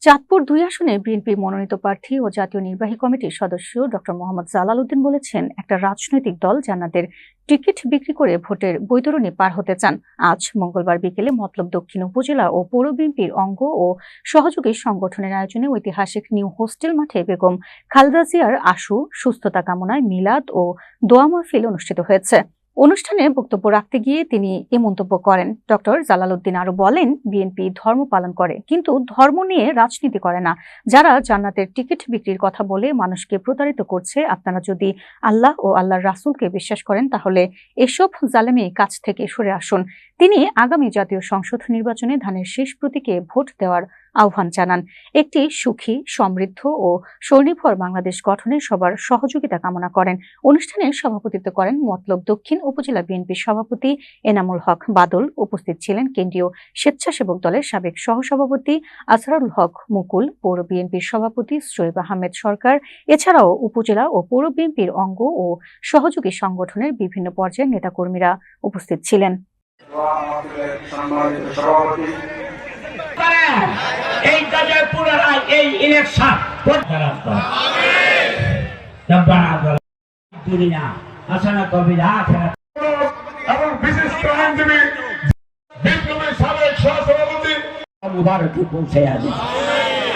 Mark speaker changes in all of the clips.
Speaker 1: চাঁদপুর ২ আসনে বিএনপির মনোনীত প্রার্থী ও জাতীয় নির্বাহী কমিটির সদস্য ডক্টর মোহাম্মদ জালাল উদ্দিন বলেছেন, একটা রাজনৈতিক দল জান্নাতের টিকিট বিক্রি করে ভোটের বৈতরণী পার হতে চান। আজ মঙ্গলবার বিকেলে মতলব দক্ষিণ উপজেলা ও পৌর বিএনপির অঙ্গ ও সহযোগী সংগঠনের আয়োজনে ঐতিহাসিক নিউ হোস্টেল মাঠে বেগম খালেদা জিয়ার আশু সুস্থতা কামনায় মিলাদ ও দোয়া মাহফিল অনুষ্ঠিত হয়েছে। অনুষ্ঠানে বক্তব্য রাখতে গিয়ে তিনি এ মন্তব্য করেন। ডক্টর জালাল উদ্দিন আরো বলেন, বিএনপি ধর্ম পালন করে, কিন্তু ধর্ম নিয়ে রাজনীতি করে না। যারা জান্নাতের টিকিট বিক্রির কথা বলে মানুষকে প্রতারিত করছে, আপনারা যদি আল্লাহ ও আল্লাহর রাসূলকে বিশ্বাস করেন তাহলে এসব জালেমি কাছ থেকে সরে আসুন। তিনি আগামী জাতীয় সংসদ নির্বাচনে ধানের শেষ প্রতীকে ভোট দেওয়ার আহ্বান জানান। একটি সুখী, সমৃদ্ধ ও স্বনির্ভর বাংলাদেশ গঠনে সবার সহযোগিতা কামনা করেন। অনুষ্ঠানে সভাপতিত্ব করেন মতলব দক্ষিণ উপজেলা বিএনপির সভাপতি এনামুল হক বাদল। উপস্থিত ছিলেন কেন্দ্রীয় স্বেচ্ছাসেবক দলের সাবেক সহসভাপতি আজহারুল হক মুকুল, পৌর বিএনপির সভাপতি শোয়েব আহমেদ সরকার। এছাড়াও উপজেলা ও পৌর বিএনপির অঙ্গ ও সহযোগী সংগঠনের বিভিন্ন পর্যায়ের নেতাকর্মীরা উপস্থিত ছিলেন।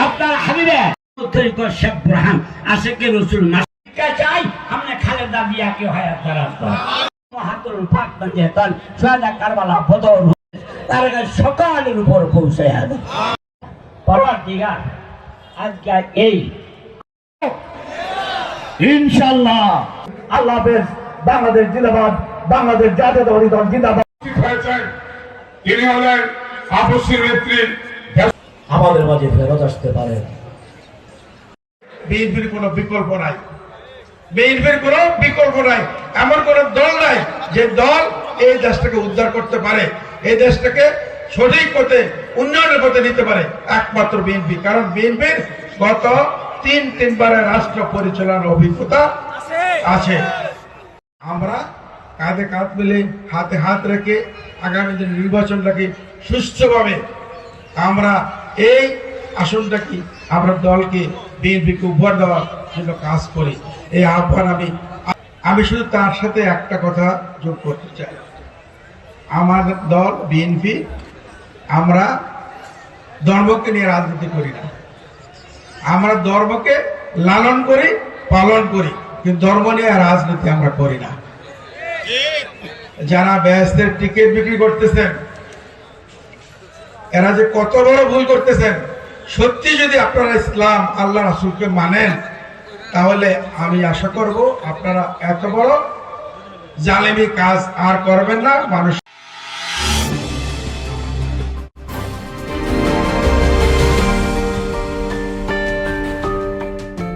Speaker 2: আপনার হাবিবে শেখ বুরহান আশেকে রসুল চাই हमने খালেদা জিয়াকে হায়াত রাস্তা হাতুল পাক দিয়ে তার সোহাদা কারবালা বদর তার সকালের উপর পৌঁছে আছে পরবর্তীকার আজকে এই
Speaker 3: ইনশাআল্লাহ আল্লাহ হাফেজ। বাংলাদেশ জিন্দাবাদ, বাংলাদেশ জাতীয়তাবাদী দল জিন্দাবাদ।
Speaker 4: তিনি হলেন আপসী নেত্রী,
Speaker 3: আমাদের মাঝে ফেরত আসতে পারেন।
Speaker 4: বিএনপির কোনো বিকল্প নাই, বিএনপির কোনো বিকল্প নাই। এমন কোন দল নাই যে দল এই দেশটাকে উদ্ধার করতে পারে, এই দেশটাকে সঠিক পথে উন্নয়নের পথে নিতে পারে, একমাত্র বিএনপি। কারণ বিএনপির গত তিনবারের রাষ্ট্র পরিচালনার অভিজ্ঞতা আছে। আমরা কাঁধে কাঁধ মিলে হাতে হাত রেখে আগামী দিন নির্বাচনটাকে সুষ্ঠুভাবে আমরা এই আসনটাকে আমরা দলকে বিএনপিকে উপহার দেওয়ার জন্য কাজ করি। এই আহ্বান আমি শুধু তার সাথে একটা কথা যোগ করতে চাই। আমার দল বিএনপি, আমরা ধর্মকে নিয়ে রাজনীতি করি না। আমরা ধর্মকে লালন করি, পালন করি, কিন্তু ধর্ম নিয়ে রাজনীতি আমরা করি না। যারা বেহেশতের টিকিট বিক্রি করতেছেন, এরা যে কত বড় ভুল করতেছেন। সত্যি যদি আপনারা ইসলাম আল্লাহ রাসূলকে মানেন, তাহলে আমি আশা করব আপনারা এত বড় জালেমি কাজ আর করবেন না। মানুষ